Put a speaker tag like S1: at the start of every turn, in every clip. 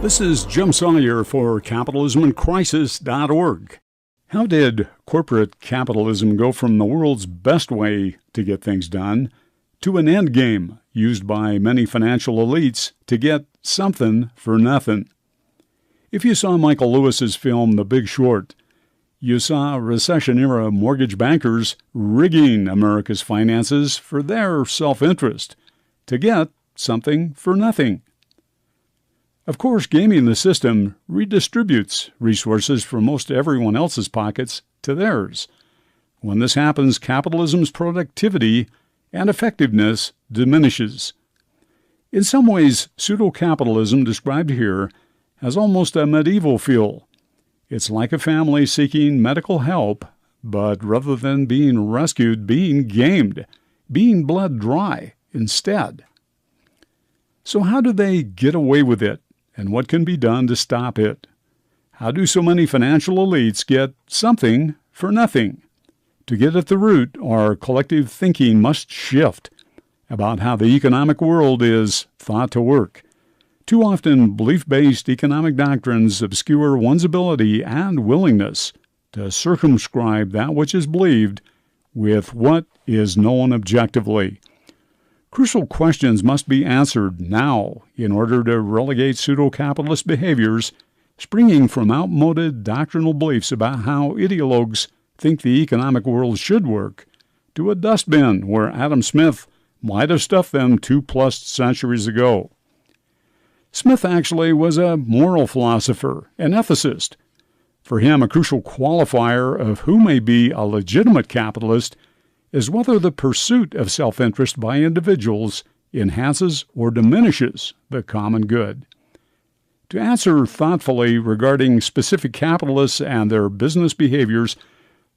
S1: This is Jim Sawyer for CapitalismInCrisis.org. How did corporate capitalism go from the world's best way to get things done to an end game used by many financial elites to get something for nothing? If you saw Michael Lewis's film The Big Short, you saw recession-era mortgage bankers rigging America's finances for their self-interest to get something for nothing. Of course, gaming the system redistributes resources from most everyone else's pockets to theirs. When this happens, capitalism's productivity and effectiveness diminishes. In some ways, pseudo-capitalism described here has almost a medieval feel. It's like a family seeking medical help, but rather than being rescued, being gamed, being bled dry instead. So how do they get away with it? And what can be done to stop it? How do so many financial elites get something for nothing? To get at the root, our collective thinking must shift about how the economic world is thought to work. Too often, belief-based economic doctrines obscure one's ability and willingness to circumscribe that which is believed with what is known objectively. Crucial questions must be answered now in order to relegate pseudo-capitalist behaviors springing from outmoded doctrinal beliefs about how ideologues think the economic world should work to a dustbin where Adam Smith might have stuffed them 2+ centuries ago. Smith actually was a moral philosopher, an ethicist. For him, a crucial qualifier of who may be a legitimate capitalist is whether the pursuit of self-interest by individuals enhances or diminishes the common good. To answer thoughtfully regarding specific capitalists and their business behaviors,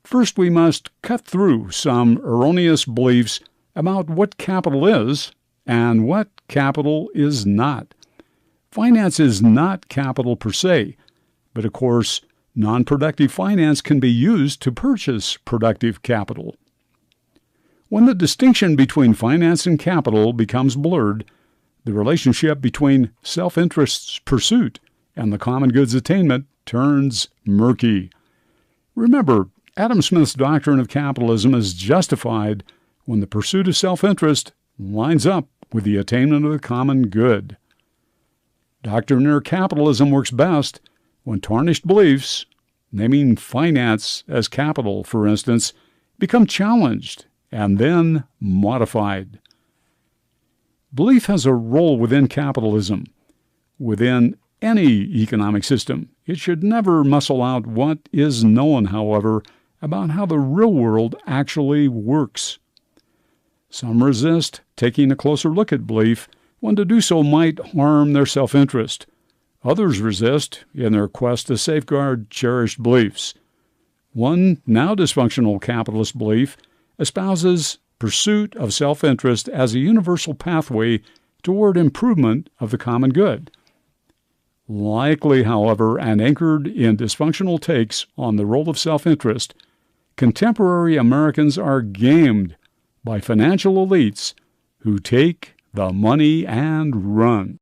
S1: first we must cut through some erroneous beliefs about what capital is and what capital is not. Finance is not capital per se, but of course, non-productive finance can be used to purchase productive capital. When the distinction between finance and capital becomes blurred, the relationship between self-interest's pursuit and the common good's attainment turns murky. Remember, Adam Smith's doctrine of capitalism is justified when the pursuit of self-interest lines up with the attainment of the common good. Doctrinaire capitalism works best when tarnished beliefs, naming finance as capital, for instance, become challenged and then modified. Belief has a role within capitalism. Within any economic system, it should never muscle out what is known, however, about how the real world actually works. Some resist taking a closer look at belief when to do so might harm their self-interest. Others resist in their quest to safeguard cherished beliefs. One now dysfunctional capitalist belief espouses pursuit of self-interest as a universal pathway toward improvement of the common good. Likely, however, and anchored in dysfunctional takes on the role of self-interest, contemporary Americans are gamed by financial elites who take the money and run.